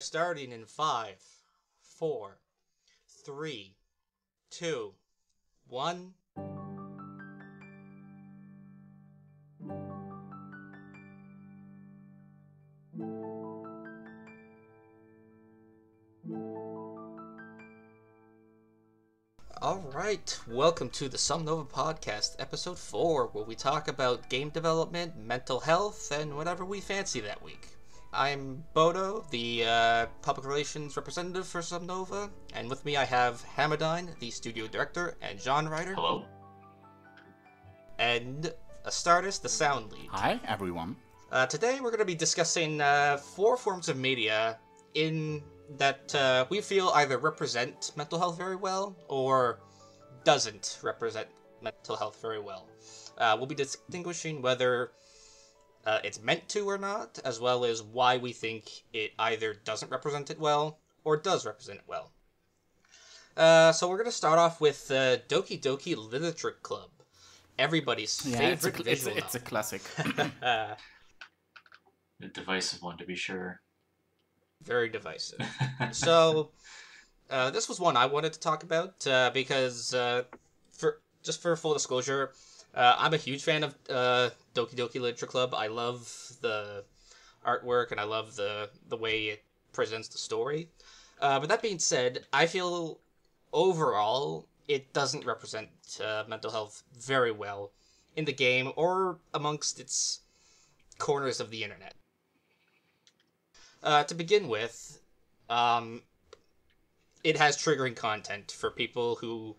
Starting in 5, 4, 3, 2, 1. Alright, welcome to the Somnova podcast, episode 4, where we talk about game development, mental health, and whatever we fancy that week. I'm Bodo, the public relations representative for Somnova, and with me I have Hamadyne, the studio director and genre writer. Hello. And Astartus, the sound lead. Hi, everyone. Today we're going to be discussing 4 forms of media in that we feel either represent mental health very well or doesn't represent mental health very well. We'll be distinguishing whether it's meant to or not, as well as why we think it either doesn't represent it well or does represent it well. So we're going to start off with Doki Doki Literature Club, everybody's favorite visual novel. It's a classic. A divisive one, to be sure. Very divisive. So, this was one I wanted to talk about because, for full disclosure, I'm a huge fan of Doki Doki Literature Club. I love the artwork and I love the way it presents the story. But that being said, I feel overall it doesn't represent mental health very well in the game or amongst its corners of the internet. To begin with, it has triggering content for people who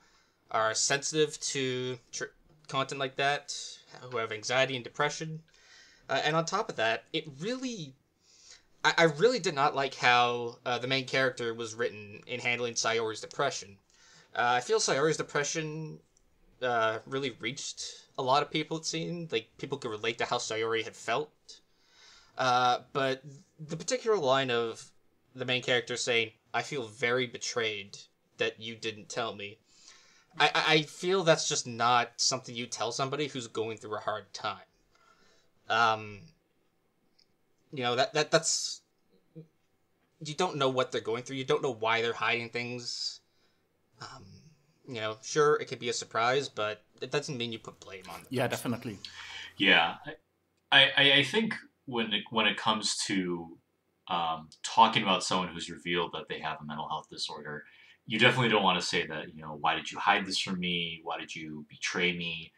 are sensitive to content like that, who have anxiety and depression. And on top of that, I really did not like how the main character was written in handling Sayori's depression. I feel Sayori's depression really reached a lot of people, it seemed. Like, people could relate to how Sayori had felt. But the particular line of the main character saying, "I feel very betrayed that you didn't tell me," I feel that's just not something you tell somebody who's going through a hard time. That's... You don't know what they're going through. You don't know why they're hiding things. Sure, it could be a surprise, but it doesn't mean you put blame on them. Yeah, definitely. Yeah, I think when it comes to talking about someone who's revealed that they have a mental health disorder, you definitely don't want to say that, why did you hide this from me? Why did you betray me?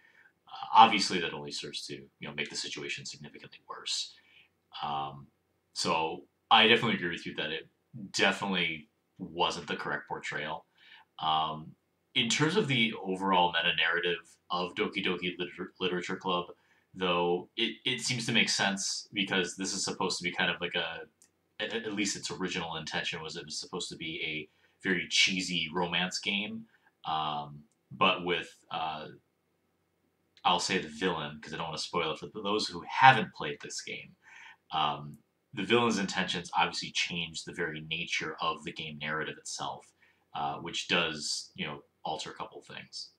Obviously, that only serves to, make the situation significantly worse. So I definitely agree with you that it definitely wasn't the correct portrayal. In terms of the overall meta-narrative of Doki Doki Literature Club, though, it seems to make sense because this is supposed to be kind of like at least its original intention was it was supposed to be a very cheesy romance game, but with, I'll say the villain, because I don't want to spoil it for those who haven't played this game. The villain's intentions obviously change the very nature of the game narrative itself, which does, alter a couple things.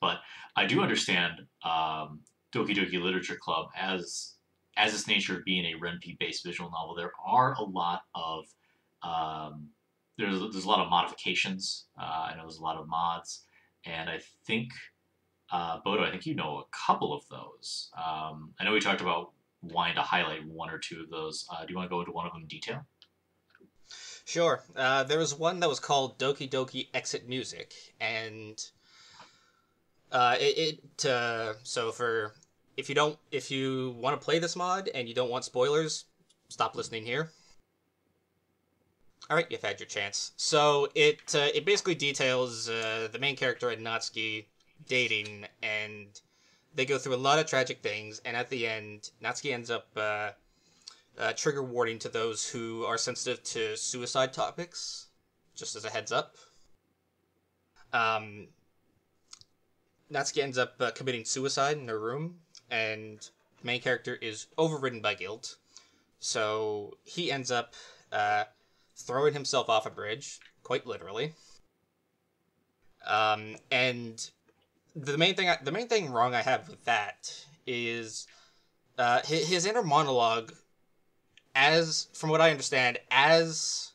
But I do understand Doki Doki Literature Club as its nature being a Ren'Py-based visual novel. There are a lot of there's a lot of modifications. I know there's a lot of mods, and I think Bodo, I think you know a couple of those. I know we talked about wanting to highlight one or two of those. Do you want to go into one of them in detail? Sure. There was one that was called Doki Doki Exit Music, and so if you want to play this mod and you don't want spoilers, stop listening here. All right, you've had your chance. So it basically details the main character and Natsuki dating, and they go through a lot of tragic things, and at the end, Natsuki ends up trigger warning to those who are sensitive to suicide topics, just as a heads up. Natsuki ends up committing suicide in her room, and the main character is overridden by guilt, so he ends up throwing himself off a bridge, quite literally. And the main thing wrong I have with that is his inner monologue as from what I understand, as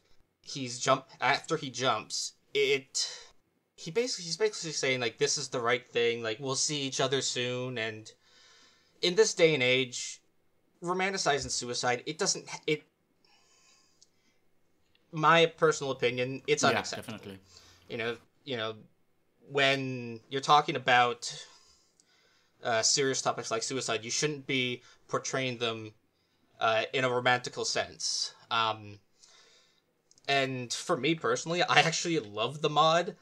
after he jumps, he's basically saying like this is the right thing, like we'll see each other soon, and in this day and age, romanticizing suicide, my personal opinion, it's unacceptable. Definitely. You know, when you're talking about serious topics like suicide, you shouldn't be portraying them in a romantical sense. And for me personally, I actually love the mod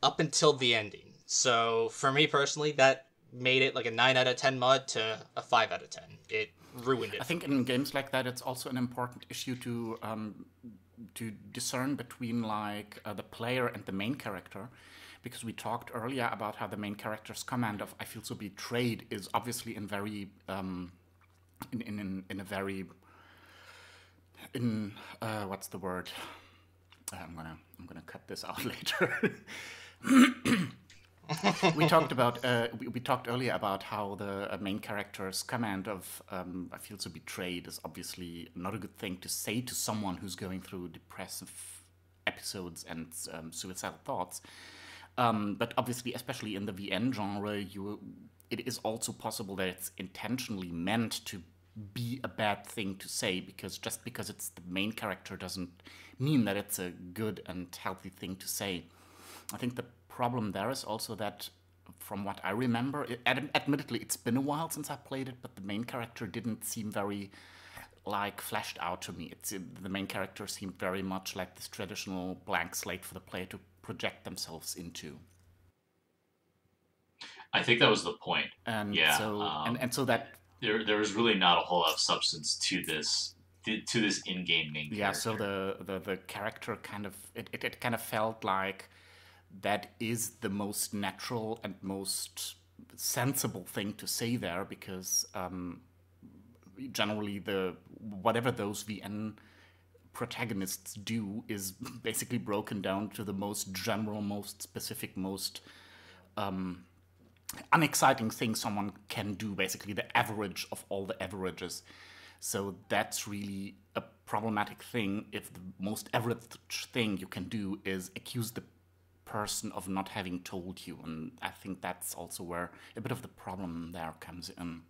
up until the ending. So for me personally, that made it like a 9 out of 10 mod to a 5 out of 10. It ruined it. I think in games like that, it's also an important issue to discern between like the player and the main character, because we talked earlier about how the main character's command of "I feel so betrayed" is obviously in very what's the word? I'm gonna cut this out later. We talked earlier about how the main character's command of "I feel so betrayed" is obviously not a good thing to say to someone who's going through depressive episodes and suicidal thoughts. But obviously, especially in the VN genre, it is also possible that it's intentionally meant to be a bad thing to say, because just because it's the main character doesn't mean that it's a good and healthy thing to say. I think the problem there is also that, from what I remember, admittedly it's been a while since I played it, but the main character didn't seem very like fleshed out to me. The main character seemed very much like this traditional blank slate for the player to project themselves into. I think that was the point. And yeah, so that there was really not a whole lot of substance to this in-game main character. Yeah, so the character kind of it kind of felt like that is the most natural and most sensible thing to say there, because generally whatever those VN protagonists do is basically broken down to the most general, most specific, most unexciting thing someone can do, basically the average of all the averages. So that's really a problematic thing if the most average thing you can do is accuse the person of not having told you. And I think that's also where a bit of the problem there comes in,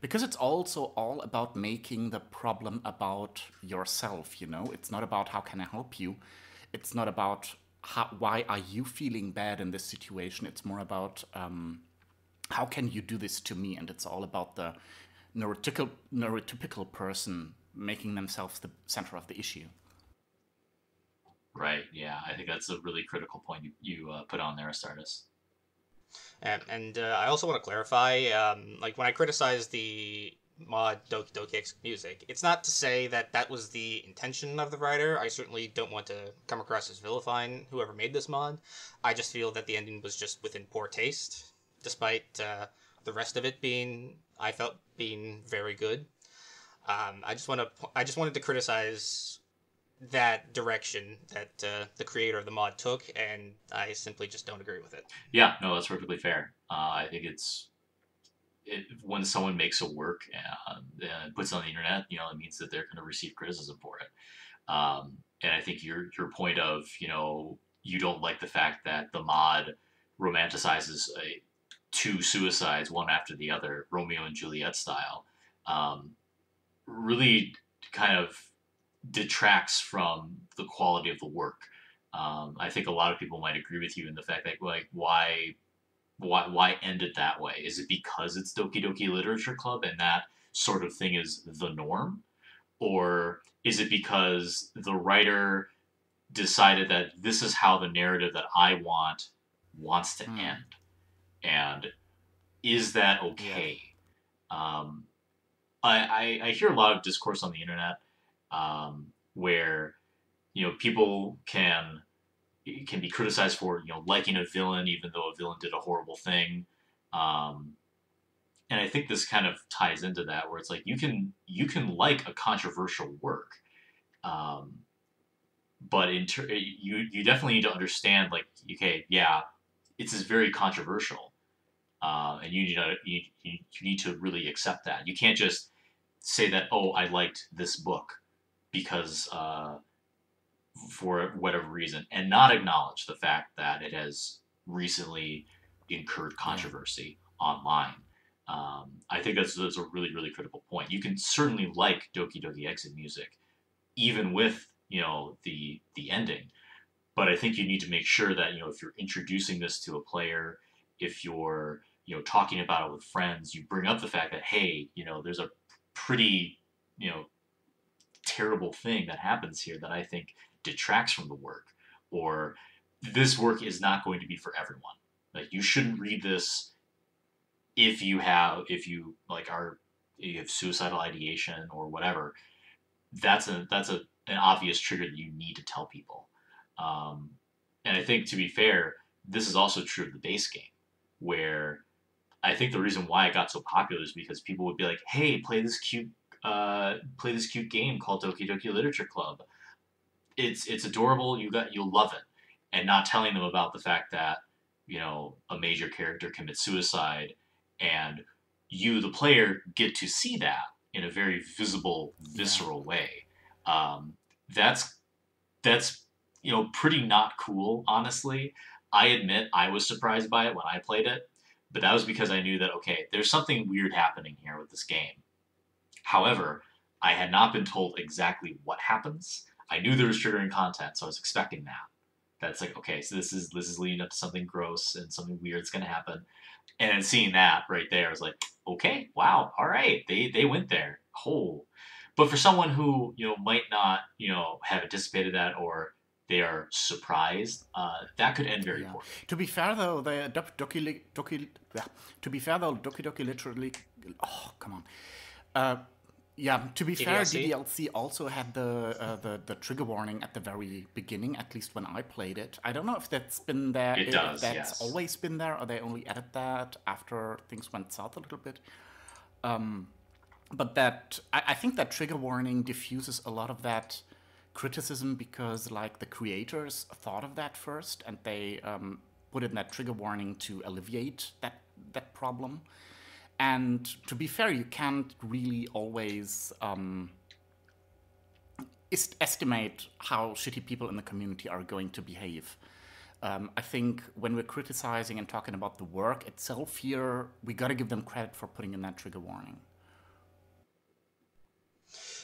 because it's also all about making the problem about yourself. It's not about how can I help you, it's not about why are you feeling bad in this situation. It's more about how can you do this to me, and it's all about the neurotypical person making themselves the center of the issue. Right, yeah. I think that's a really critical point you put on there, Astartus. And I also want to clarify, like when I criticize the mod Doki Doki music, it's not to say that that was the intention of the writer. I certainly don't want to come across as vilifying whoever made this mod. I just feel that the ending was just within poor taste, despite the rest of it being very good. I just wanted to criticize that direction that the creator of the mod took, and I simply just don't agree with it. Yeah, no, that's perfectly fair. I think when someone makes a work and puts it on the internet, it means that they're going to receive criticism for it. And I think your point of, you don't like the fact that the mod romanticizes two suicides, one after the other, Romeo and Juliet style, really kind of detracts from the quality of the work. I think a lot of people might agree with you in the fact that, like, why end it that way? Is it because it's Doki Doki Literature Club and that sort of thing is the norm? Or is it because the writer decided that this is how the narrative that I wants to end? And is that okay? Yeah. I hear a lot of discourse on the internet where people can be criticized for liking a villain even though a villain did a horrible thing, and I think this kind of ties into that, where it's like you can like a controversial work, but you definitely need to understand, like, okay, yeah, it's very controversial, and you need to really accept that. You can't just say that, oh, I liked this book, because for whatever reason, and not acknowledge the fact that it has recently incurred controversy online. I think that's a really, really critical point. You can certainly like Doki Doki Exit music, even with, the ending. But I think you need to make sure that, if you're introducing this to a player, if you're, talking about it with friends, you bring up the fact that, hey, there's a pretty, terrible thing that happens here that I think detracts from the work, or this work is not going to be for everyone. Like, you shouldn't read this if you have suicidal ideation or whatever. That's an obvious trigger that you need to tell people. And I think, to be fair, this is also true of the base game, where I think the reason why it got so popular is because people would be like, "Hey, play this cute game called Doki Doki Literature Club. It's adorable. You'll love it," and not telling them about the fact that a major character commits suicide, and you, the player, get to see that in a very visible, visceral way. That's pretty not cool, honestly. I admit I was surprised by it when I played it, but that was because I knew that, okay, there's something weird happening here with this game. However, I had not been told exactly what happens. I knew there was triggering content, so I was expecting that. That's like, okay, so this is leading up to something gross and something weird's going to happen. And then seeing that right there, I was like, okay, wow, all right, they went there. Oh. But for someone who, might not, have anticipated that, or they are surprised, that could end very poorly. To be fair, though, Doki Doki literally... Oh, come on. To be fair, DDLC also had the trigger warning at the very beginning, at least when I played it. I don't know if that's been there. It does, that's yes. always been there, or they only added that after things went south a little bit. But I think that trigger warning diffuses a lot of that criticism because, like, the creators thought of that first, and they put in that trigger warning to alleviate that problem. And to be fair, you can't really always estimate how shitty people in the community are going to behave. I think when we're criticizing and talking about the work itself here, we got to give them credit for putting in that trigger warning.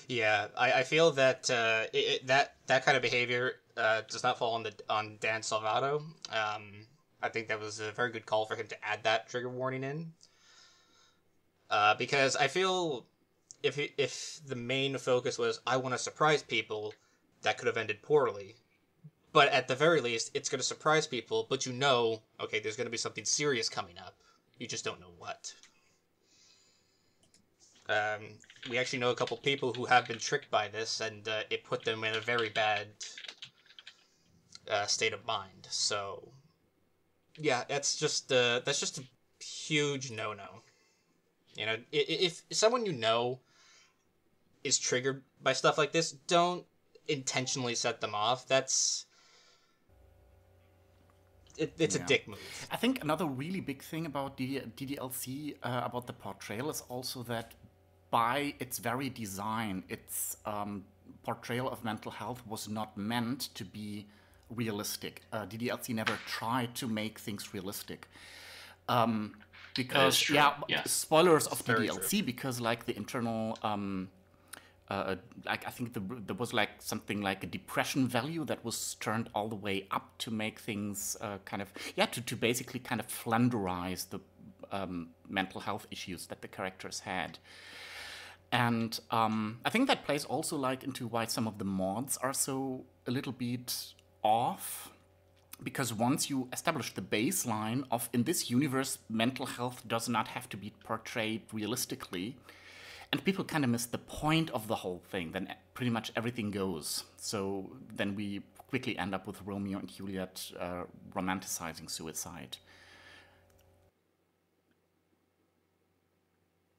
Yeah, I feel that that kind of behavior does not fall on Dan Salvato. I think that was a very good call for him to add that trigger warning in. Because I feel if the main focus was, I want to surprise people, that could have ended poorly. But at the very least, it's going to surprise people, but okay, there's going to be something serious coming up. You just don't know what. We actually know a couple people who have been tricked by this, and it put them in a very bad state of mind. So, yeah, that's just a huge no-no. If someone is triggered by stuff like this, don't intentionally set them off. It's a dick move. I think another really big thing about DDLC, about the Portrayal, is also that by its very design, its portrayal of mental health was not meant to be realistic. DDLC never tried to make things realistic. Because, spoilers of DDLC, because, like, the internal, I think there was, like, something like a depression value that was turned all the way up to make things to basically kind of flanderize the mental health issues that the characters had. And I think that plays also, like, into why some of the mods are so a little bit off. Because once you establish the baseline of, in this universe, mental health does not have to be portrayed realistically, and people kind of miss the point of the whole thing, then pretty much everything goes. So then we quickly end up with Romeo and Juliet romanticizing suicide.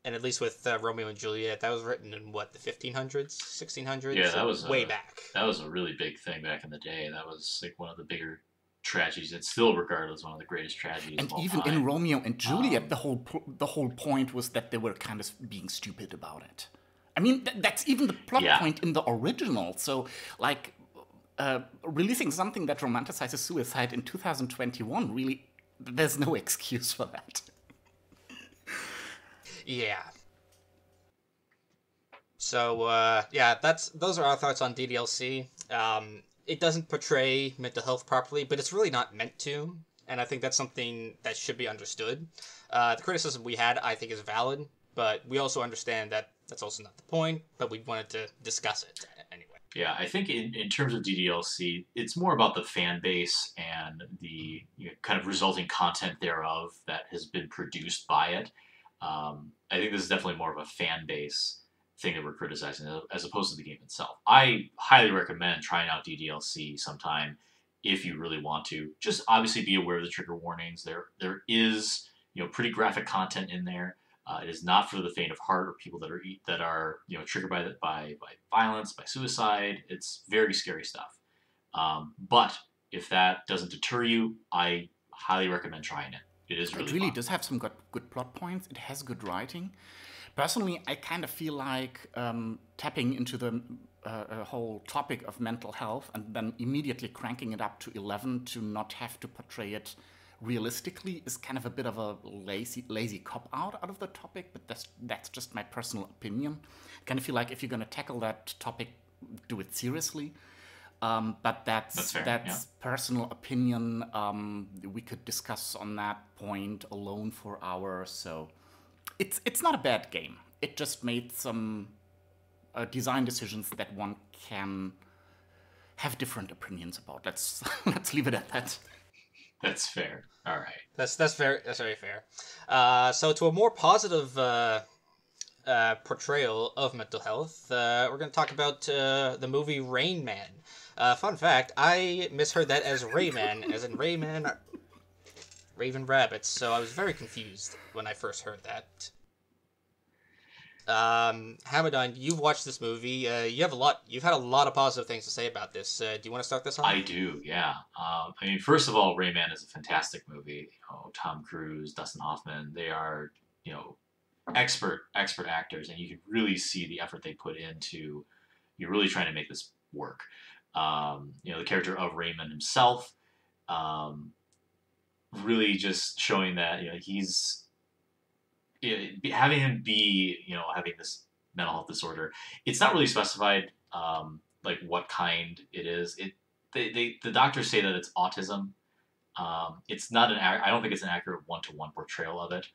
And at least with Romeo and Juliet, that was written in, what, the 1500s, 1600s? Yeah, that was way back. That was a really big thing back in the day. That was, like, one of the bigger tragedies. It's still regarded as one of the greatest tragedies and of all even time. In Romeo and Juliet, the whole point was that they were kind of being stupid about it. I mean, that's even the plot Yeah. point in the original. So, like, releasing something that romanticizes suicide in 2021, really, there's no excuse for that. Yeah. So yeah, those are our thoughts on DDLC. It doesn't portray mental health properly, but it's really not meant to, and I think that's something that should be understood. The criticism we had, I think, is valid, but we also understand that that's also not the point. But we wanted to discuss it anyway. Yeah, I think in terms of DDLC, it's more about the fan base and the kind of resulting content thereof that has been produced by it. I think this is definitely more of a fan base thing that we're criticizing as opposed to the game itself. I highly recommend trying out DDLC sometime if you really want to. Just obviously be aware of the trigger warnings. There is pretty graphic content in there. It is not for the faint of heart or people that are triggered by violence, by suicide. It's very scary stuff. But if that doesn't deter you, I highly recommend trying it. It is really fun. Does have some good plot points. It has good writing. Personally, I kind of feel like tapping into the whole topic of mental health and then immediately cranking it up to 11 to not have to portray it realistically is kind of a bit of a lazy cop-out of the topic, but that's just my personal opinion. I kind of feel like if you're going to tackle that topic, do it seriously. But that's personal opinion. We could discuss on that point alone for hours. So it's not a bad game. It just made some design decisions that one can have different opinions about. Let's leave it at that. That's fair. All right. That's very fair. So to a more positive portrayal of mental health, we're going to talk about the movie Rain Man. Fun fact, I misheard that as Rayman, as in Rayman, Raven Rabbits. So I was very confused when I first heard that. Hamadyne, you've watched this movie. You've had a lot of positive things to say about this. Do you want to start this off? I do, yeah. I mean, first of all, Rayman is a fantastic movie. Tom Cruise, Dustin Hoffman, they are, expert actors, and you can really see the effort they put into really trying to make this work. The character of Raymond himself, really just showing that he's having him be having this mental health disorder. It's not really specified like what kind it is. The doctors say that it's autism. It's not I don't think it's an accurate one-to-one portrayal of it.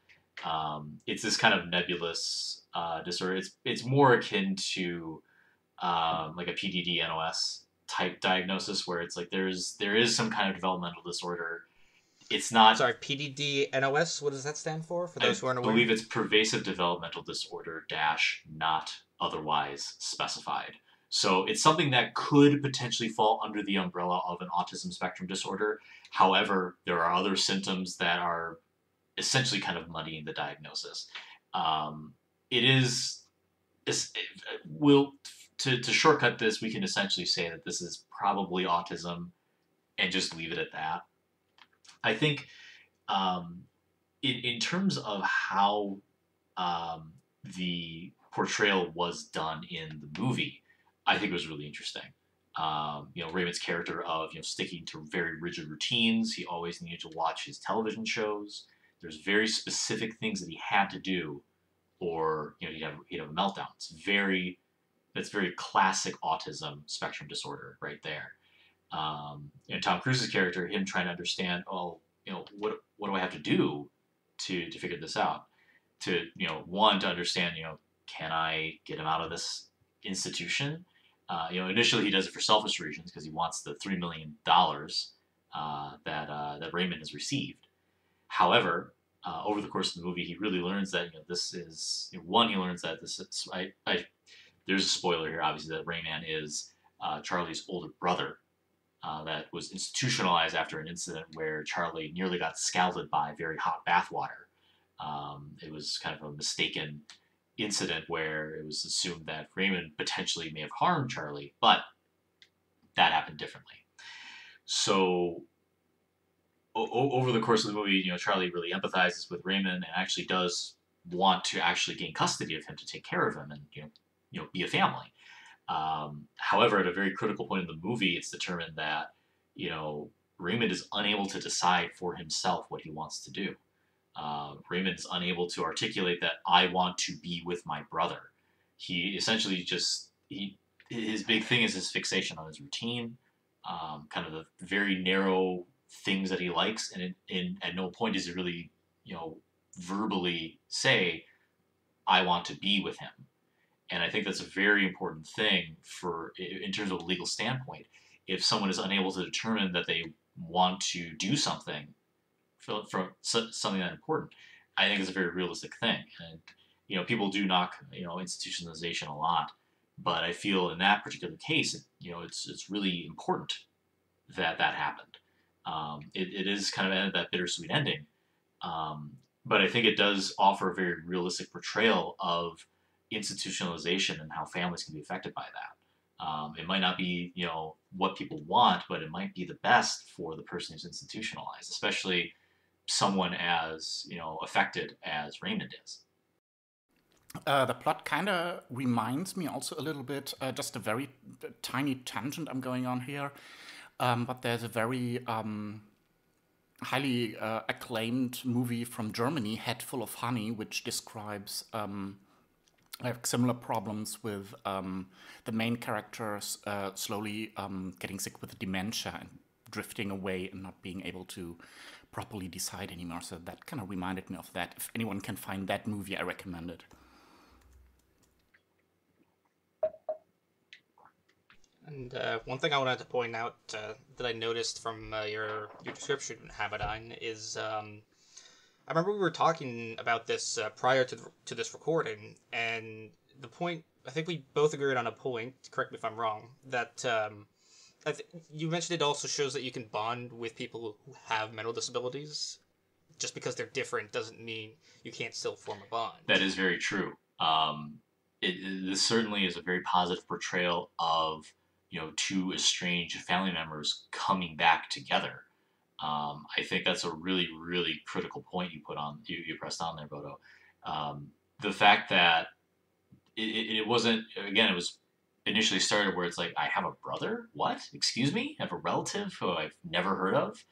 It's this kind of nebulous disorder. It's more akin to like a PDD-NOS type diagnosis, where it's like there is some kind of developmental disorder. It's not. Sorry, PDD-NOS. What does that stand for those who aren't aware? I believe it's pervasive developmental disorder - not otherwise specified. So it's something that could potentially fall under the umbrella of an autism spectrum disorder. However, there are other symptoms that are essentially kind of muddying the diagnosis. To shortcut this, we can essentially say that this is probably autism and just leave it at that. I think in terms of how the portrayal was done in the movie, I think it was really interesting. Raymond's character of sticking to very rigid routines. He always needed to watch his television shows. There's very specific things that he had to do, or he'd have a meltdown. That's very classic autism spectrum disorder right there. Tom Cruise's character, him trying to understand, what do I have to do to figure this out? To understand, can I get him out of this institution? Initially he does it for selfish reasons because he wants the $3 million that Raymond has received. However, over the course of the movie, he really learns that this is he learns that this is there's a spoiler here, obviously, that Rayman is Charlie's older brother. That was institutionalized after an incident where Charlie nearly got scalded by very hot bathwater. It was kind of a mistaken incident where it was assumed that Raymond potentially may have harmed Charlie, but that happened differently. So over the course of the movie, Charlie really empathizes with Raymond and actually does want to actually gain custody of him to take care of him and be a family. However, at a very critical point in the movie, it's determined that, Raymond is unable to decide for himself what he wants to do. Raymond is unable to articulate that I want to be with my brother. He essentially his big thing is his fixation on his routine, kind of the very narrow things that he likes, and at no point does he really, verbally say, I want to be with him. And I think that's a very important thing in terms of a legal standpoint. If someone is unable to determine that they want to do something for something that important, I think it's a very realistic thing. And, people do knock, institutionalization a lot, but I feel in that particular case, it's really important that happened. It is kind of that bittersweet ending. But I think it does offer a very realistic portrayal of institutionalization and how families can be affected by that. It might not be, what people want, but it might be the best for the person who's institutionalized, especially someone as, affected as Raymond is. The plot kind of reminds me also a little bit, just a very tiny tangent I'm going on here, but there's a very highly acclaimed movie from Germany, Head Full of Honey, which describes similar problems with the main characters slowly getting sick with dementia and drifting away and not being able to properly decide anymore. So that kind of reminded me of that. If anyone can find that movie, I recommend it. And one thing I wanted to point out that I noticed from your description, Hamadyne, is I remember we were talking about this prior to this recording, and the point, I think we both agreed on a point, correct me if I'm wrong, that you mentioned it also shows that you can bond with people who have mental disabilities. Just because they're different doesn't mean you can't still form a bond. That is very true. This certainly is a very positive portrayal of two estranged family members coming back together. I think that's a really, really critical point you pressed on there, Bodo. The fact that it wasn't, again, it was initially started where it's like, I have a brother? What? Excuse me? I have a relative who I've never heard of?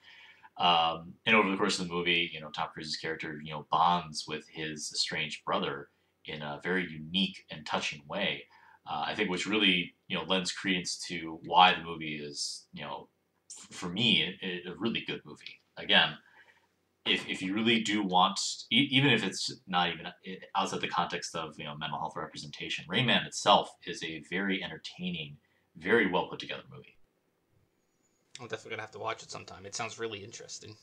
And over the course of the movie, Tom Cruise's character, bonds with his estranged brother in a very unique and touching way. I think which really, lends credence to why the movie is, for me, a really good movie. Again, if you really do want, even if it's not even outside the context of, mental health representation, Rain Man itself is a very entertaining, very well put together movie. I'm definitely gonna have to watch it sometime. It sounds really interesting.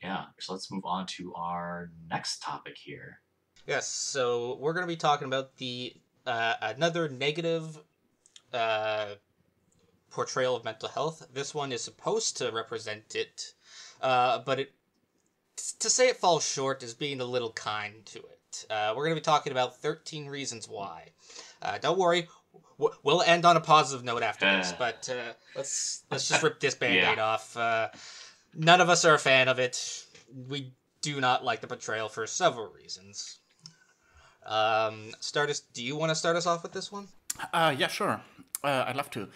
Yeah, so let's move on to our next topic here. Yes, so we're gonna be talking about the another negative portrayal of mental health. This one is supposed to represent it, but to say it falls short is being a little kind to it. We're going to be talking about 13 Reasons Why. Don't worry, we'll end on a positive note after this, but let's just rip this Band-Aid off. None of us are a fan of it. We do not like the portrayal for several reasons. Startus, do you want to start us off with this one? Yeah, sure. I'd love to.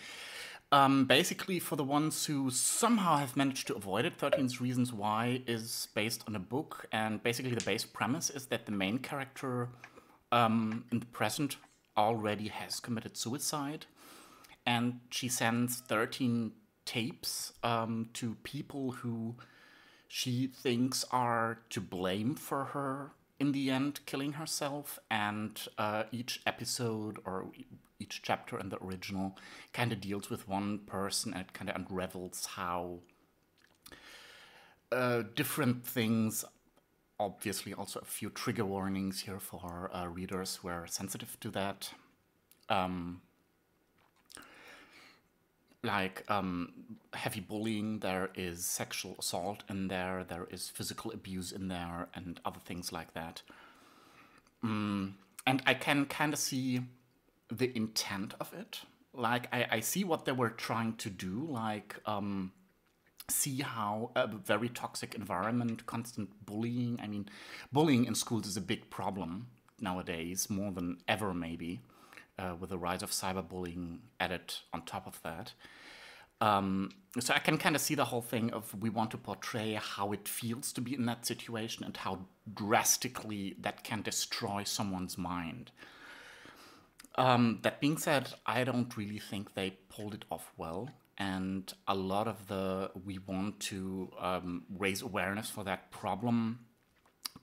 Basically, for the ones who somehow have managed to avoid it, 13 Reasons Why is based on a book, and basically the base premise is that the main character in the present already has committed suicide, and she sends 13 tapes to people who she thinks are to blame for her in the end killing herself, and each episode or each chapter in the original kind of deals with one person, and it kind of unravels how different things, obviously also a few trigger warnings here for readers who are sensitive to that, like heavy bullying, there is sexual assault in there is physical abuse in there, and other things like that. And I can kind of see the intent of it. Like, I see what they were trying to do, like see how a very toxic environment, constant bullying. I mean, bullying in schools is a big problem nowadays, more than ever maybe. with the rise of cyberbullying added on top of that. So I can kind of see the whole thing of we want to portray how it feels to be in that situation and how drastically that can destroy someone's mind. That being said, I don't really think they pulled it off well. And a lot of we want to raise awareness for that problem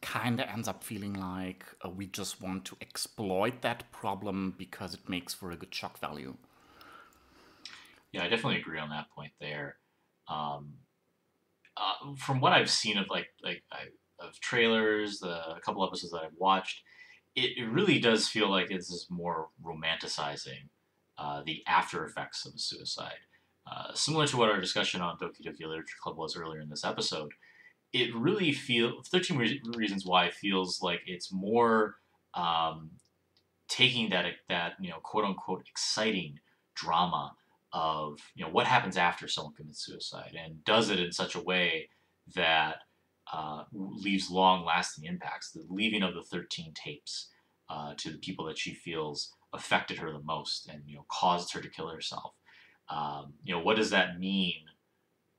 kind of ends up feeling like we just want to exploit that problem because it makes for a good shock value. Yeah, I definitely agree on that point there. From what I've seen of of trailers, a couple episodes that I've watched, it really does feel like it's just more romanticizing the after effects of a suicide. Similar to what our discussion on Doki Doki Literature Club was earlier in this episode, it really feels 13 Reasons Why feels like it's more taking that quote unquote exciting drama of what happens after someone commits suicide and does it in such a way that leaves long-lasting impacts. The leaving of the 13 tapes to the people that she feels affected her the most and caused her to kill herself. What does that mean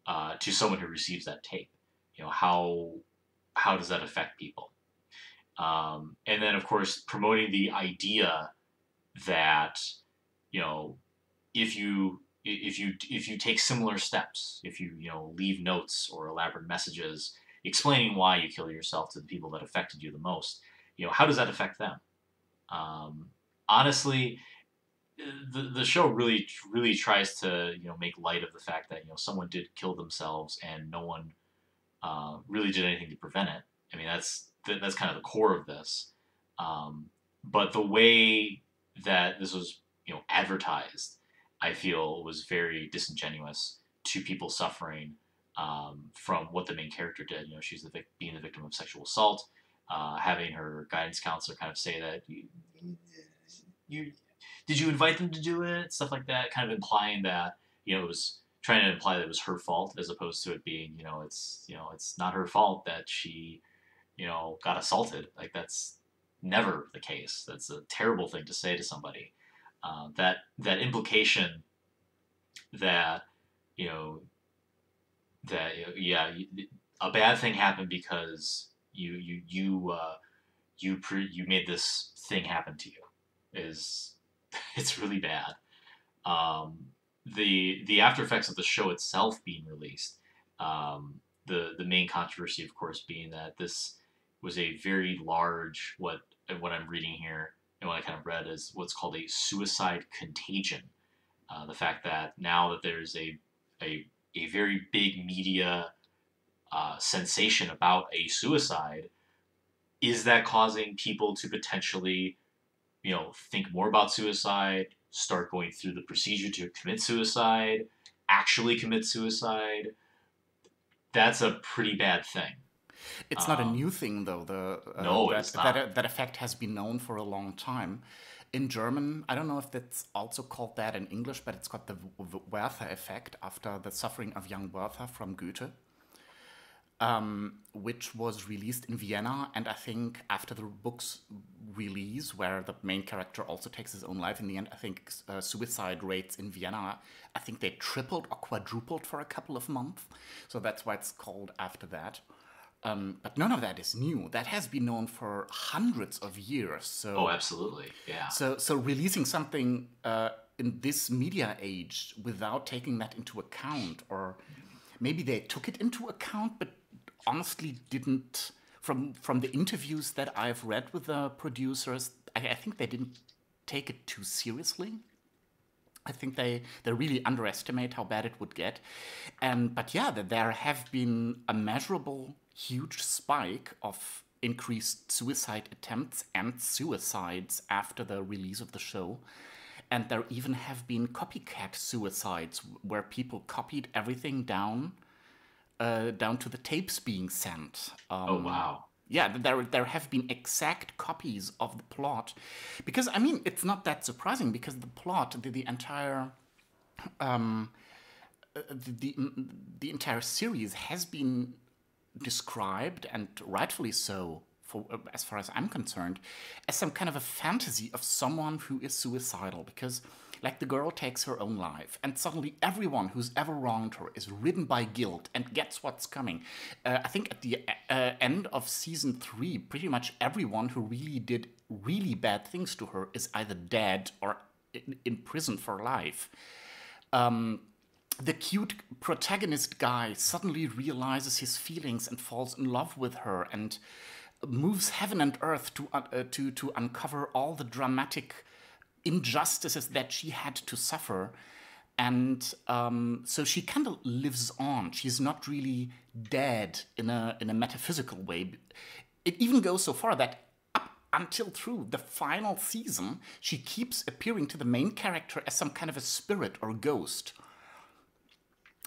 to someone who receives that tape? How does that affect people? And then, of course, promoting the idea that if you take similar steps, if you leave notes or elaborate messages explaining why you kill yourself to the people that affected you the most, how does that affect them? Honestly, the show really tries to make light of the fact that someone did kill themselves and no one really did anything to prevent it. I mean, that's kind of the core of this. But the way that this was advertised, I feel, was very disingenuous to people suffering from what the main character did. She's being the victim of sexual assault, having her guidance counselor kind of say that you did you invite them to do it, stuff like that, kind of implying that it was trying to imply that it was her fault as opposed to it being it's not her fault that she got assaulted. Like, that's never the case. That's a terrible thing to say to somebody. That implication that a bad thing happened because you made this thing happen to you is it's really bad. The after effects of the show itself being released, the main controversy, of course, being that this was a very large what I'm reading here and what I kind of read is what's called a suicide contagion. The fact that now that there's a very big media sensation about a suicide, is that causing people to potentially, think more about suicide, start going through the procedure to commit suicide, actually commit suicide? That's a pretty bad thing. It's not a new thing, though. No, it's not. That effect has been known for a long time. In German, I don't know if that's also called that in English, but it's got the Werther effect after the suffering of young Werther from Goethe, which was released in Vienna. And I think after the book's release, where the main character also takes his own life in the end, I think suicide rates in Vienna, I think they tripled or quadrupled for a couple of months. So that's why it's called after that. But none of that is new. That has been known for hundreds of years. So, oh, absolutely, yeah. So releasing something in this media age without taking that into account, or maybe they took it into account, but honestly didn't. From the interviews that I've read with the producers, I think they didn't take it too seriously. I think they really underestimate how bad it would get. But yeah, there have been a measurable, huge spike of increased suicide attempts and suicides after the release of the show. And there even have been copycat suicides where people copied everything down to the tapes being sent. Oh, wow. Yeah, there have been exact copies of the plot, because I mean it's not that surprising because the plot, the entire the entire series has been described, and rightfully so, as far as I'm concerned, as some kind of a fantasy of someone who is suicidal. Because, like, the girl takes her own life, and suddenly everyone who's ever wronged her is ridden by guilt and gets what's coming. I think at the end of season 3, pretty much everyone who really did really bad things to her is either dead or in prison for life. The cute protagonist guy suddenly realizes his feelings and falls in love with her and moves heaven and earth to uncover all the dramatic injustices that she had to suffer. And so she kind of lives on. She's not really dead in a metaphysical way. It even goes so far that up until through the final season, she keeps appearing to the main character as some kind of a spirit or ghost.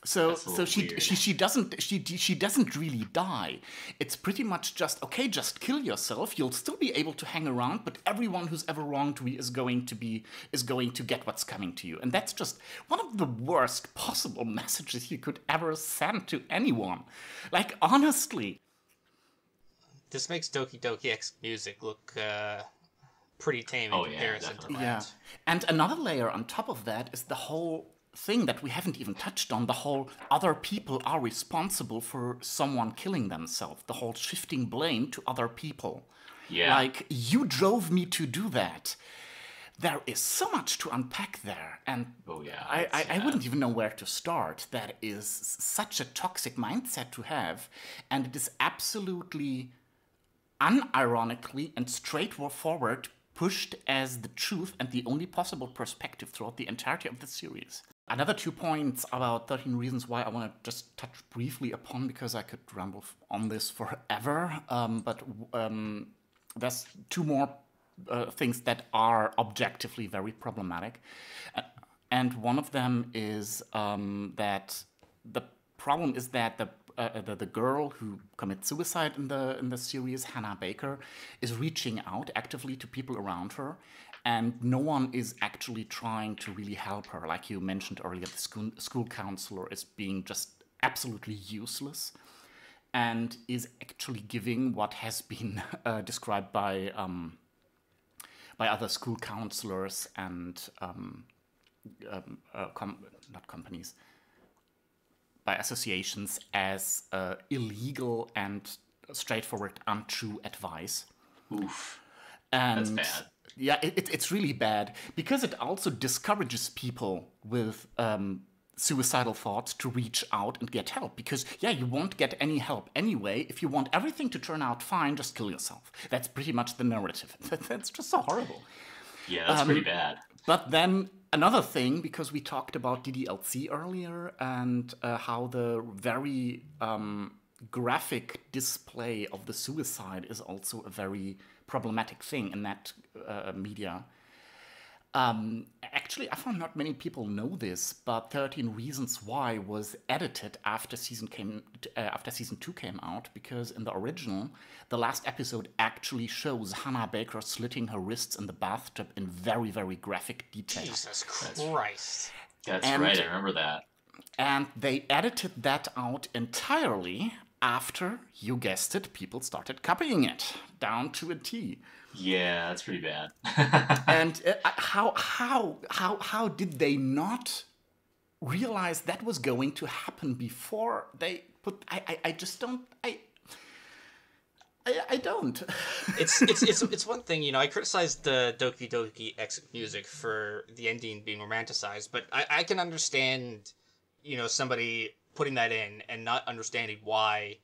So she doesn't really die. It's pretty much just, okay, just kill yourself. You'll still be able to hang around, but everyone who's ever wronged me is going to get what's coming to you. And that's just one of the worst possible messages you could ever send to anyone. Like, honestly. This makes Doki Doki X music look pretty tame in comparison to that. Yeah. And another layer on top of that is the whole thing that we haven't even touched on, the whole other people are responsible for someone killing themselves, the whole shifting blame to other people. Yeah. Like, you drove me to do that. There is so much to unpack there, and I wouldn't even know where to start. That is such a toxic mindset to have, and it is absolutely unironically and straightforward pushed as the truth and the only possible perspective throughout the entirety of the series. Another 2 points about 13 Reasons Why I want to just touch briefly upon, because I could ramble on this forever, but there's 2 more things that are objectively very problematic. And one of them is that the problem is that the girl who commits suicide in the series, Hannah Baker, is reaching out actively to people around her, and no one is actually trying to really help her. Like you mentioned earlier, the school counselor is being just absolutely useless and is actually giving what has been described by other school counselors and not companies, by associations as illegal and straightforward untrue advice. Oof. And that's bad. Yeah, it's really bad, because it also discourages people with suicidal thoughts to reach out and get help. Because, you won't get any help anyway. If you want everything to turn out fine, just kill yourself. That's pretty much the narrative. That's just so horrible. Yeah, that's pretty bad. But then another thing, because we talked about DDLC earlier and how the very graphic display of the suicide is also a very problematic thing in that media. Actually, I found not many people know this, but 13 Reasons Why was edited after season 2 came out, because in the original, the last episode actually shows Hannah Baker slitting her wrists in the bathtub in very, very graphic detail. Jesus Christ. That's right, I remember that. And they edited that out entirely after, you guessed it, people started copying it down to a T. Yeah, that's pretty bad. And how did they not realize that was going to happen before they put? I just don't. I don't. It's one thing, I criticized the Doki Doki X music for the ending being romanticized, but I can understand, somebody putting that in and not understanding why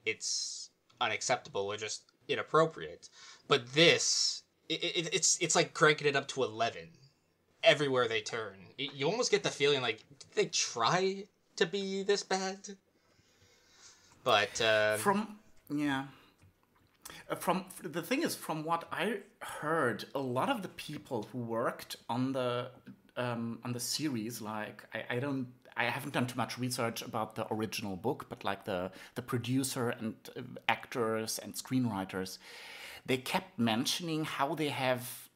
it's unacceptable or just inappropriate. But this, it's like cranking it up to 11 everywhere they turn. You almost get the feeling like, did they try to be this bad? But from the thing is, from what I heard, a lot of the people who worked on the series, like I haven't done too much research about the original book, but like the producer and actors and screenwriters, they kept mentioning how they have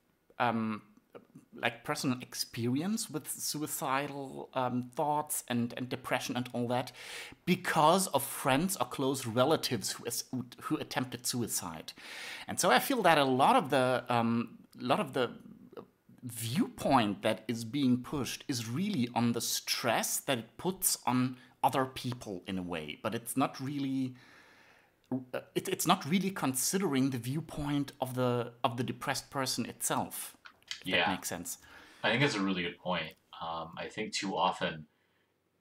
like personal experience with suicidal thoughts and depression and all that because of friends or close relatives who attempted suicide. And so I feel that a lot of the viewpoint that is being pushed is really on the stress that it puts on other people in a way, but it's not really considering the viewpoint of the depressed person itself. If that makes sense. I think that's a really good point. I think too often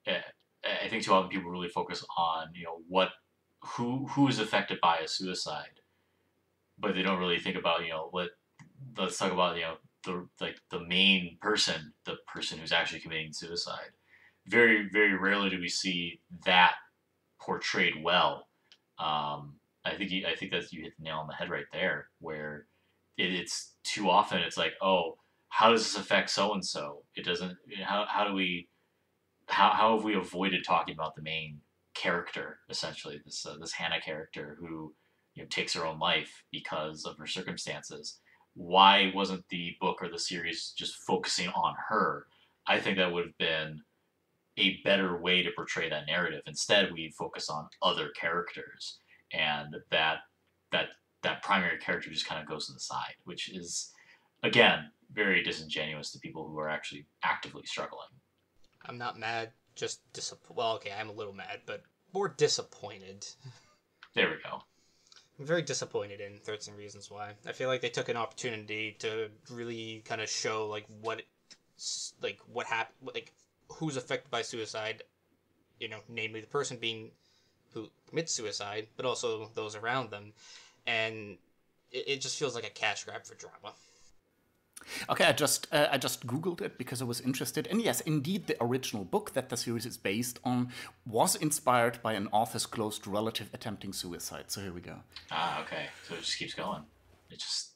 people really focus on who is affected by a suicide, but they don't really think about let's talk about the main person, the person who's actually committing suicide. Very, very rarely do we see that portrayed well. I think that you hit the nail on the head right there, where it's too often it's like, oh, how does this affect so and so? It doesn't. How have we avoided talking about the main character, essentially this Hannah character who takes her own life because of her circumstances? Why wasn't the book or the series just focusing on her? I think that would have been a better way to portray that narrative. Instead, we focus on other characters, and that primary character just kind of goes to the side, which is, again, very disingenuous to people who are actually actively struggling. I'm not mad, just well, okay, I'm a little mad, but more disappointed. There we go. I'm very disappointed in 13 Reasons Why. I feel like they took an opportunity to really kind of show what happened, who's affected by suicide, namely the person who commits suicide, but also those around them, and it just feels like a cash grab for drama. Okay, I just Googled it because I was interested. And yes, indeed, the original book that the series is based on was inspired by an author's close relative attempting suicide. So here we go. Ah, okay. So it just keeps going. It just...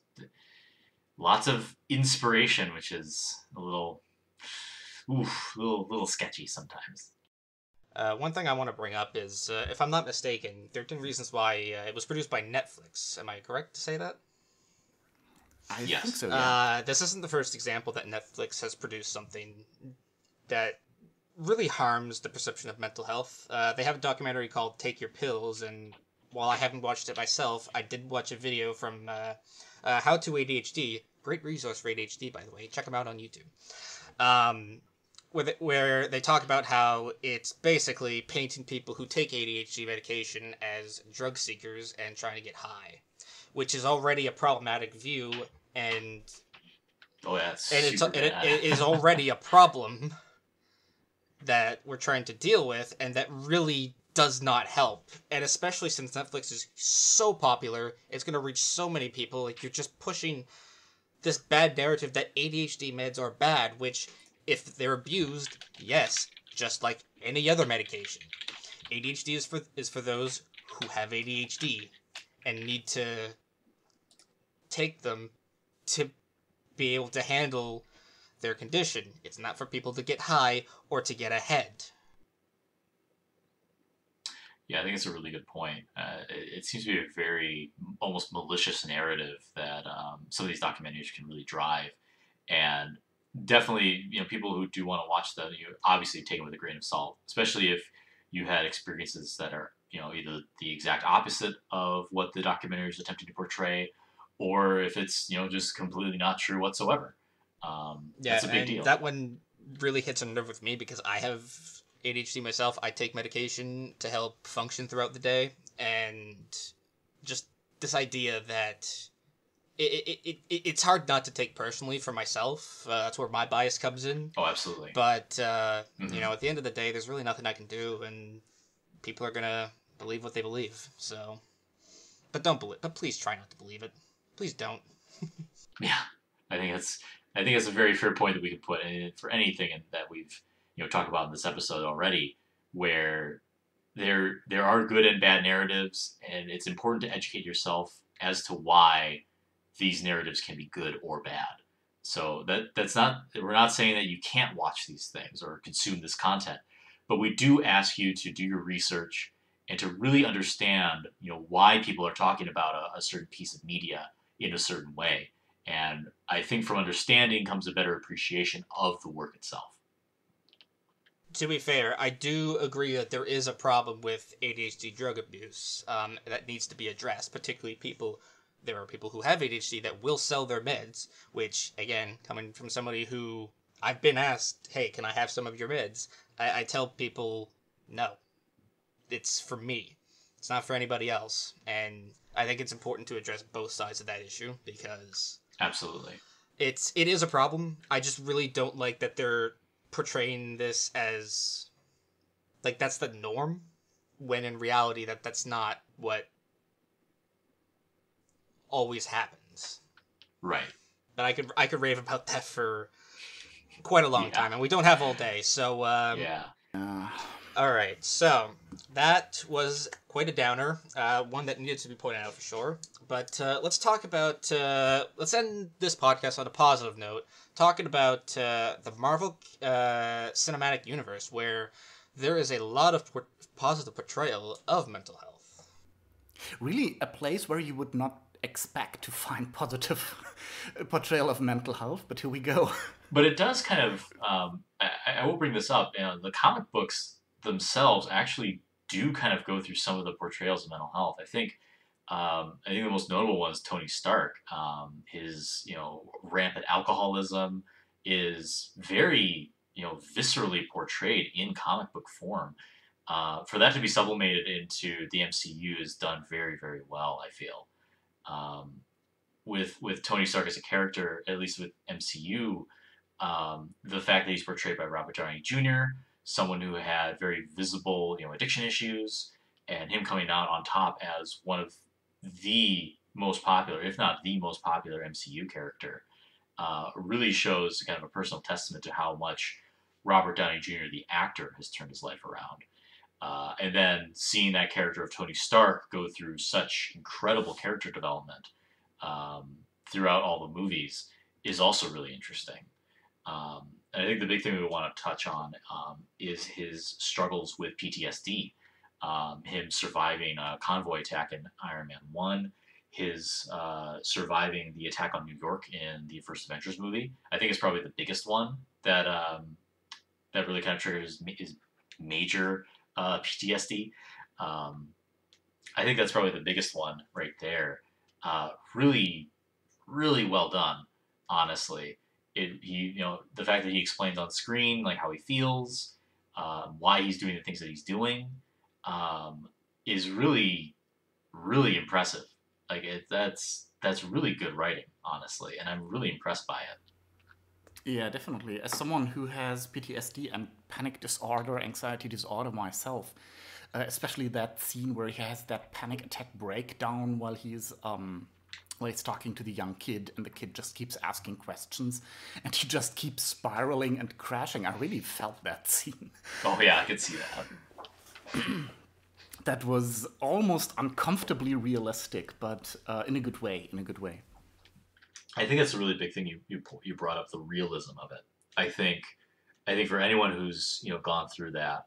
lots of inspiration, which is a little sketchy sometimes. One thing I want to bring up is, if I'm not mistaken, 13 Reasons Why it was produced by Netflix. Am I correct to say that? I think so, yeah. This isn't the first example that Netflix has produced something that really harms the perception of mental health. They have a documentary called Take Your Pills, and while I haven't watched it myself, I did watch a video from How to ADHD. Great resource for ADHD, by the way. Check them out on YouTube. Where they talk about how it's basically painting people who take ADHD medication as drug seekers and trying to get high, which is already a problematic view, and it is already a problem that we're trying to deal with, and that really does not help. And especially since Netflix is so popular, it's going to reach so many people. You're just pushing this bad narrative that ADHD meds are bad, which, if they're abused, yes, just like any other medication. ADHD is for those who have ADHD and need to take them to be able to handle their condition. It's not for people to get high or to get ahead. Yeah, I think it's a really good point. It seems to be a very almost malicious narrative that some of these documentaries can really drive. And definitely, people who do want to watch them, you obviously take them with a grain of salt, especially if you had experiences that are, either the exact opposite of what the documentary is attempting to portray, or if it's, just completely not true whatsoever. That's a big deal. That one really hits a nerve with me because I have ADHD myself. I take medication to help function throughout the day, and just this idea that it's hard not to take personally for myself. That's where my bias comes in. Oh, absolutely. But at the end of the day, there's really nothing I can do, and people are gonna believe what they believe. So, but please try not to believe it. Please don't. Yeah, I think it's a very fair point that we can put in for anything that we've talked about in this episode already, where there are good and bad narratives, and it's important to educate yourself as to why these narratives can be good or bad. So we're not saying that you can't watch these things or consume this content, but we do ask you to do your research and to really understand, why people are talking about a certain piece of media in a certain way. And I think from understanding comes a better appreciation of the work itself. To be fair, I do agree that there is a problem with ADHD drug abuse that needs to be addressed, particularly there are people who have ADHD that will sell their meds, which, again, coming from somebody who I've been asked, hey, can I have some of your meds? I tell people, no. It's for me. It's not for anybody else. And I think it's important to address both sides of that issue because... Absolutely. It is a problem. I just really don't like that they're portraying this as like that's the norm, when in reality that's not what always happens. Right. But I could rave about that for quite a long time, and we don't have all day. So all right, so that was quite a downer, one that needed to be pointed out for sure. But let's talk about, let's end this podcast on a positive note, talking about the Marvel Cinematic Universe, where there is a lot of positive portrayal of mental health. Really, a place where you would not expect to find positive portrayal of mental health, but here we go. But it does kind of, I will bring this up, the comic books themselves actually do kind of go through some of the portrayals of mental health. I think the most notable one is Tony Stark. His, rampant alcoholism is very, viscerally portrayed in comic book form. For that to be sublimated into the MCU is done very, very well, I feel. With Tony Stark as a character, at least with MCU, the fact that he's portrayed by Robert Downey Jr., someone who had very visible, addiction issues, and him coming out on top as one of the most popular, if not the most popular MCU character, really shows kind of a personal testament to how much Robert Downey Jr., the actor, has turned his life around. And then seeing that character of Tony Stark go through such incredible character development throughout all the movies is also really interesting. And I think the big thing we want to touch on is his struggles with PTSD. Him surviving a convoy attack in Iron Man 1, his surviving the attack on New York in the first Avengers movie. I think it's probably the biggest one that that really kind of triggers his major PTSD. I think that's probably the biggest one right there. Really, really well done, honestly. The fact that he explains on screen like how he feels, why he's doing the things that he's doing, is really, really impressive. Like that's really good writing, honestly, and I'm really impressed by it. Yeah, definitely. As someone who has PTSD and panic disorder, anxiety disorder myself, especially that scene where he has that panic attack breakdown while he's talking to the young kid, and the kid just keeps asking questions, and he just keeps spiraling and crashing. I really felt that scene. Oh yeah, I could see that. That was almost uncomfortably realistic, but in a good way. In a good way. I think that's a really big thing you brought up, the realism of it. I think for anyone who's gone through that,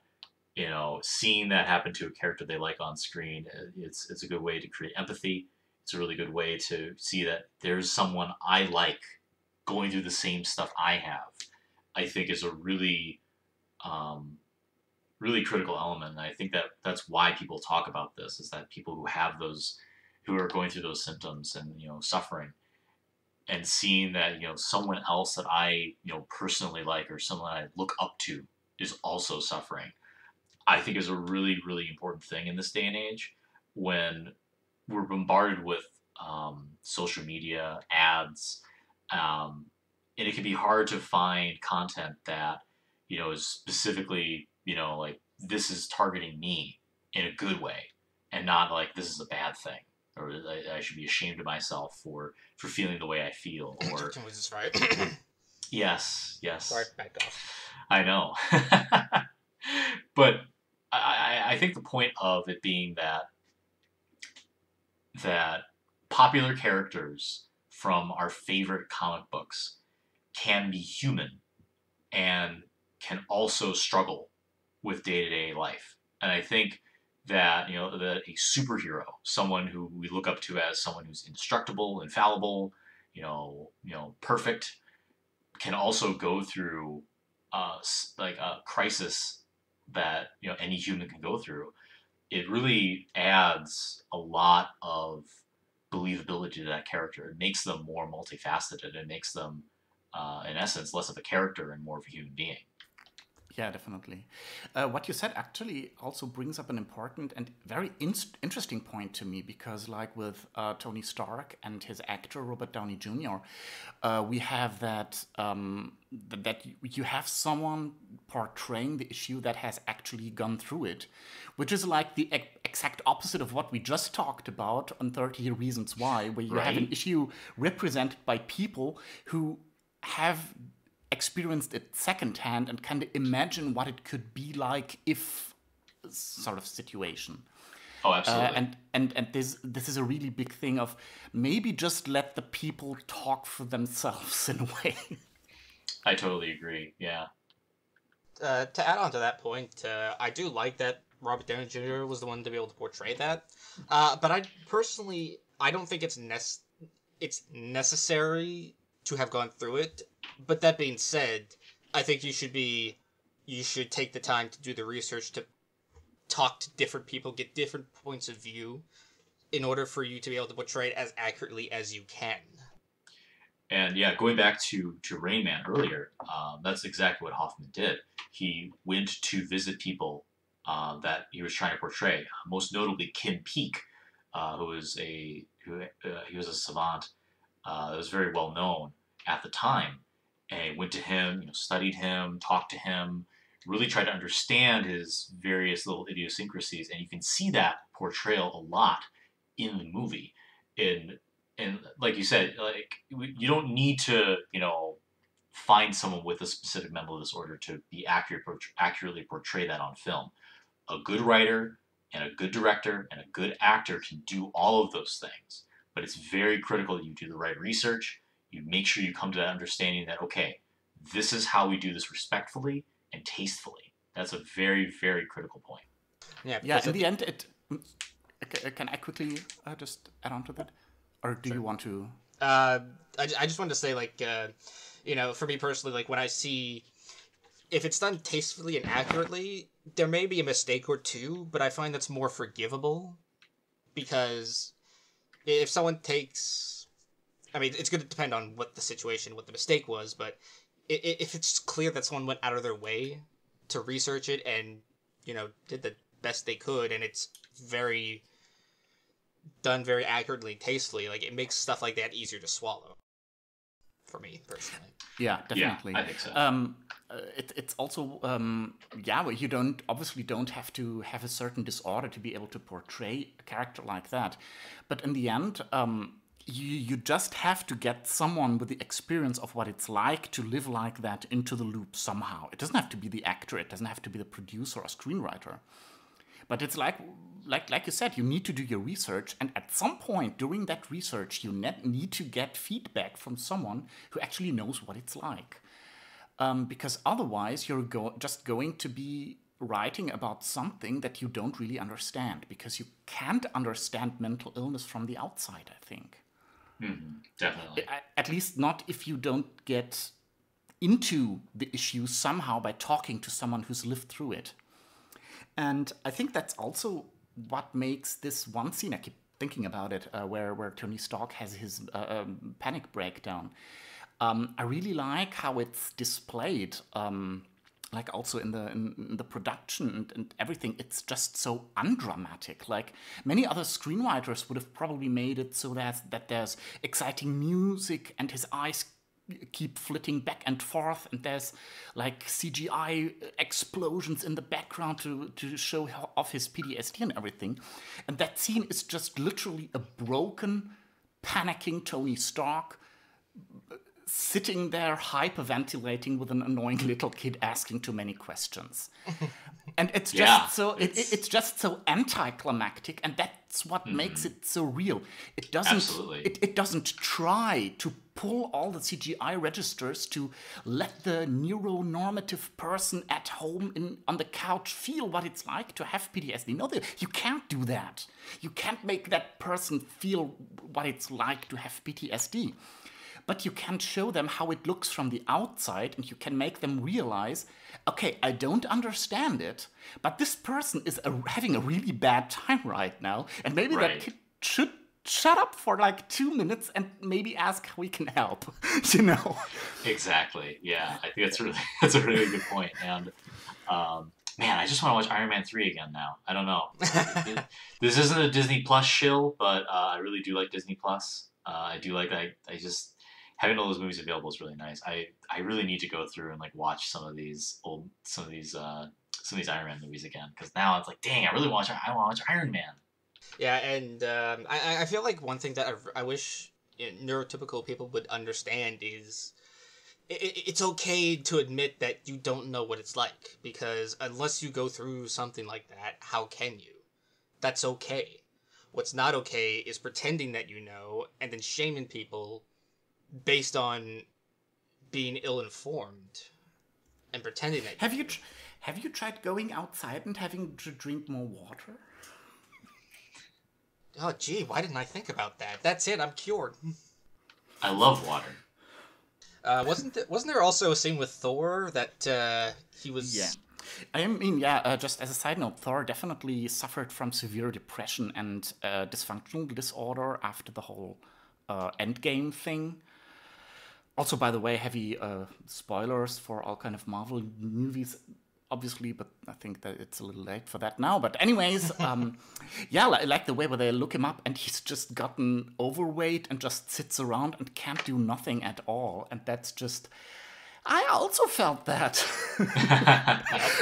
seeing that happen to a character they like on screen, it's a good way to create empathy. It's a really good way to see that there's someone I like going through the same stuff I have. I think is a really, really critical element. And I think that's why people talk about this, is that people who are going through those symptoms and, suffering, and seeing that, someone else that I, personally like, or someone I look up to is also suffering, I think is a really, really important thing in this day and age when we're bombarded with social media, ads, and it can be hard to find content that, is specifically, like this is targeting me in a good way and not like this is a bad thing, or I should be ashamed of myself for feeling the way I feel. Or was this right? Yes. Sorry, backed off. I know. But I think the point of it being that popular characters from our favorite comic books can be human and can also struggle with day-to-day life. And I think that, that a superhero, someone who we look up to as someone who's indestructible, infallible, perfect, can also go through like a crisis that any human can go through. It really adds a lot of believability to that character. It makes them more multifaceted. It makes them, in essence, less of a character and more of a human being. Yeah, definitely. What you said actually also brings up an important and very interesting point to me, because like with Tony Stark and his actor Robert Downey Jr., we have that you have someone portraying the issue that has actually gone through it, which is like the exact opposite of what we just talked about on 30 Reasons Why, where you have an issue represented by people who have experienced it secondhand and kind of imagine what it could be like if sort of situation. Oh, absolutely. And this is a really big thing of maybe just let the people talk for themselves in a way. I totally agree. Yeah. To add on to that point, I do like that Robert Downey Jr. was the one to be able to portray that. But I don't think it's necessary to have gone through it. But that being said, I think you should take the time to do the research, to talk to different people, get different points of view, in order for you to be able to portray it as accurately as you can. And yeah, going back to Rain Man earlier, that's exactly what Hoffman did. He went to visit people that he was trying to portray. Most notably, Kim Peek, who was a savant that was very well known at the time. And went to him, studied him, talked to him, really tried to understand his various little idiosyncrasies, and you can see that portrayal a lot in the movie. And like you said, like you don't need to, find someone with a specific mental disorder to be accurately portray that on film. A good writer and a good director and a good actor can do all of those things, but it's very critical that you do the right research. You make sure you come to that understanding that, okay, this is how we do this respectfully and tastefully. That's a very, very critical point. Yeah, in the end, can I quickly just add on to that? Or do you want to? I just wanted to say, like, for me personally, like, when I see, if it's done tastefully and accurately, there may be a mistake or two, but I find that's more forgivable. Because if someone takes... I mean, it's going to depend on what the situation, what the mistake was, but if it's clear that someone went out of their way to research it and, did the best they could, and it's done very accurately and tastefully, like, it makes stuff like that easier to swallow. For me, personally. Yeah, definitely. Yeah, I think so. It's also, you don't have to have a certain disorder to be able to portray a character like that. But in the end, you just have to get someone with the experience of what it's like to live like that into the loop somehow. It doesn't have to be the actor. It doesn't have to be the producer or screenwriter. But it's like you said, you need to do your research. And at some point during that research, you need to get feedback from someone who actually knows what it's like. Because otherwise, you're just going to be writing about something that you don't really understand. Because you can't understand mental illness from the outside, I think. Definitely. At least not if you don't get into the issue somehow by talking to someone who's lived through it. And I think that's also what makes this one scene, I keep thinking about it, where Tony Stark has his panic breakdown. I really like how it's displayed, like also in the production and everything. It's just so undramatic. Like many other screenwriters would have probably made it so that there's exciting music and his eyes keep flitting back and forth, and there's like CGI explosions in the background to show off his PTSD and everything. And that scene is just literally a broken, panicking Tony Stark sitting there hyperventilating with an annoying little kid asking too many questions. And it's just it's just so anticlimactic, and that's what makes it so real. It doesn't try to pull all the CGI registers to let the neuronormative person at home on the couch feel what it's like to have PTSD. No, you can't do that. You can't make that person feel what it's like to have PTSD. but you can show them how it looks from the outside, and you can make them realize, okay, I don't understand it, but this person is having a really bad time right now, and maybe that kid should shut up for like 2 minutes and maybe ask how we can help, you know? Exactly. Yeah, I think that's a really good point. And man, I just want to watch Iron Man 3 again now. I don't know. This isn't a Disney Plus shill, but I really do like Disney Plus. I do like that. I just having all those movies available is really nice. I really need to go through and like watch some of these Iron Man movies again, because now it's like, dang, I want to watch Iron Man. Yeah, and I feel like one thing that I wish neurotypical people would understand is it's okay to admit that you don't know what it's like, because unless you go through something like that, how can you? That's okay. What's not okay is pretending that you know and then shaming people based on being ill-informed and pretending that Have you tried going outside and having to drink more water? Oh, gee, why didn't I think about that? That's it, I'm cured. I love water. Wasn't there also a scene with Thor that he was... Yeah. Just as a side note, Thor definitely suffered from severe depression and dysfunctional disorder after the whole Endgame thing. Also, by the way, heavy spoilers for all kind of Marvel movies, obviously, but I think that it's a little late for that now. But anyways, I like the way where they look him up and he's just gotten overweight and just sits around and can't do nothing at all. And that's just... I also felt that.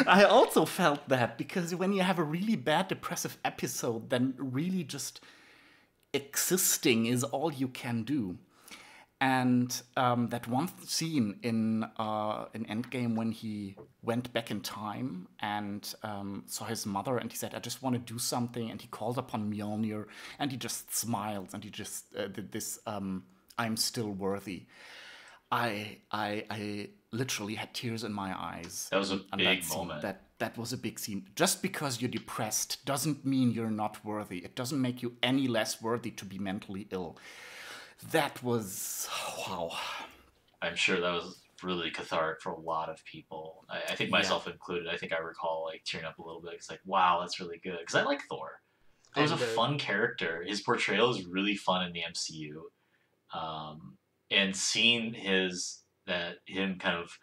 I also felt that, because when you have a really bad depressive episode, then really just existing is all you can do. And that one scene in Endgame when he went back in time and saw his mother, and he said, I just want to do something, and he called upon Mjolnir, and he just smiles, and he just did this, I'm still worthy. I literally had tears in my eyes. That was a big moment. That was a big scene. Just because you're depressed doesn't mean you're not worthy. It doesn't make you any less worthy to be mentally ill. That was, wow. I'm sure that was really cathartic for a lot of people. I think myself included. I think I recall like tearing up a little bit. It's like, wow, that's really good. Because I like Thor. Thor's a fun character. His portrayal is really fun in the MCU. And seeing him kind of,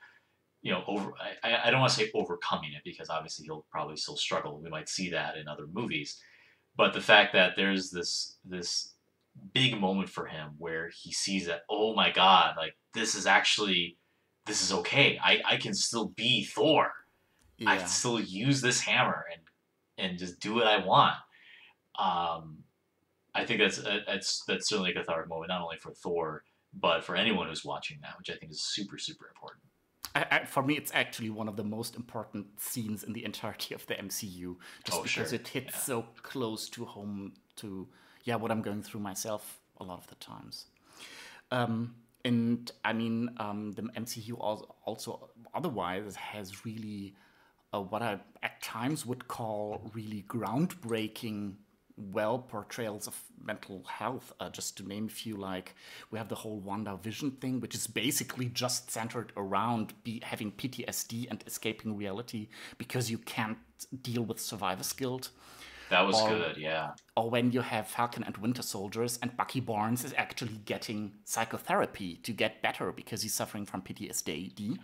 I don't want to say overcoming it, because obviously he'll probably still struggle. We might see that in other movies. But the fact that there's this big moment for him where he sees that, oh my God, like this is okay. I can still be Thor. Yeah. I can still use this hammer and just do what I want. I think that's certainly a cathartic moment, not only for Thor, but for anyone who's watching that, which I think is super, super important. For me, it's actually one of the most important scenes in the entirety of the MCU, just because it hits so close to home to what I'm going through myself a lot of the times. And I mean, the MCU also otherwise has really what I at times would call really groundbreaking portrayals of mental health. Just to name a few, like we have the whole WandaVision thing, which is basically just centered around having PTSD and escaping reality because you can't deal with survivor's guilt. That was good, yeah. Or when you have Falcon and Winter Soldiers and Bucky Barnes is actually getting psychotherapy to get better because he's suffering from PTSD.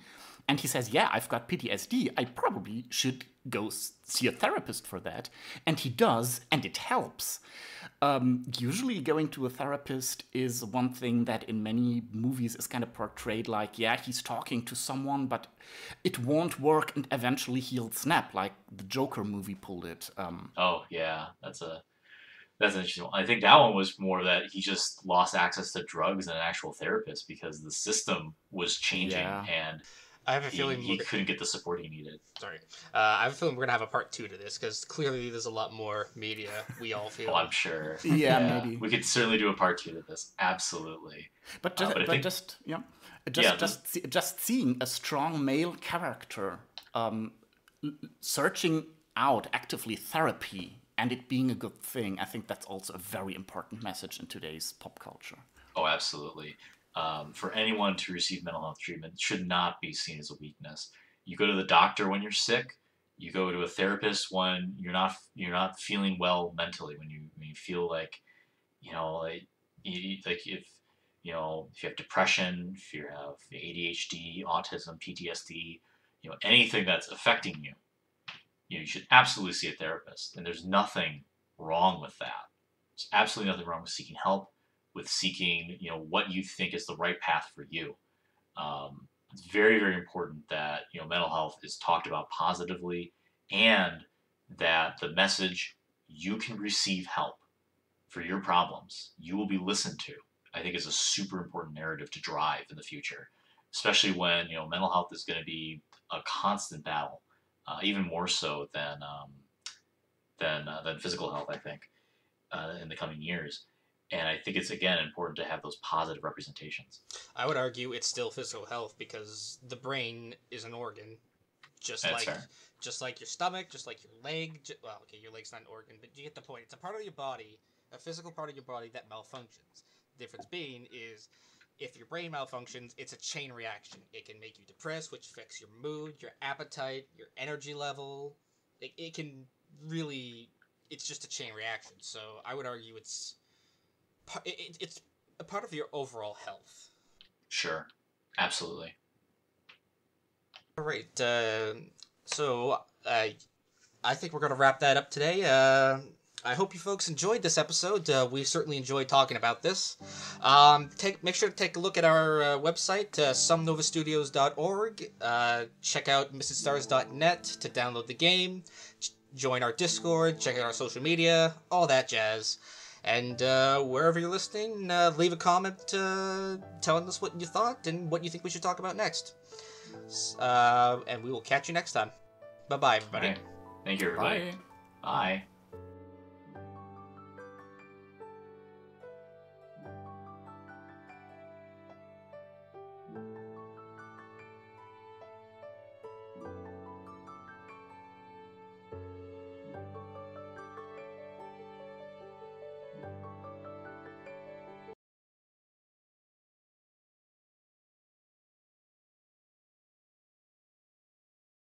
And he says, yeah, I've got PTSD. I probably should go see a therapist for that. And he does, and it helps. Usually going to a therapist is one thing that in many movies is kind of portrayed like, he's talking to someone, but it won't work and eventually he'll snap, like the Joker movie pulled it. Oh, yeah, that's an interesting one. I think that one was more that he just lost access to drugs and an actual therapist because the system was changing and... I have a feeling he couldn't get the support he needed. Sorry. I have a feeling we're going to have a part 2 to this, because clearly there's a lot more media we all feel. Oh, I'm sure. Maybe. We could certainly do a part 2 to this. Absolutely. Just seeing a strong male character searching out actively therapy and it being a good thing, I think that's also a very important message in today's pop culture. Oh, absolutely. for anyone to receive mental health treatment should not be seen as a weakness. You go to the doctor when you're sick. You go to a therapist when you're not feeling well mentally. When you feel like, like, like if if you have depression, if you have ADHD, autism, PTSD, anything that's affecting you, you should absolutely see a therapist. And there's nothing wrong with that. There's absolutely nothing wrong with seeking help, with seeking, what you think is the right path for you. It's very, very important that, mental health is talked about positively, and that the message, you can receive help for your problems, you will be listened to, I think is a super important narrative to drive in the future, especially when, mental health is going to be a constant battle, even more so than physical health, I think, in the coming years. And I think it's, again, important to have those positive representations. I would argue it's still physical health because the brain is an organ, just That's like fair. just like your stomach, just like your leg. Well, okay, your leg's not an organ, but you get the point. It's a part of your body, a physical part of your body that malfunctions. The difference being is, if your brain malfunctions, it's a chain reaction. It can make you depressed, which affects your mood, your appetite, your energy level. It can really, it's just a chain reaction. So I would argue it's a part of your overall health. Sure. Absolutely. All right. So I think we're going to wrap that up today. I hope you folks enjoyed this episode. We certainly enjoyed talking about this. Make sure to take a look at our website, somnovastudios.org. Check out mrsstars.net to download the game. Join our Discord. Check out our social media. All that jazz. And wherever you're listening, leave a comment telling us what you thought and what you think we should talk about next. And we will catch you next time. Bye-bye, everybody. Right. Thank you, everybody. Bye. Bye.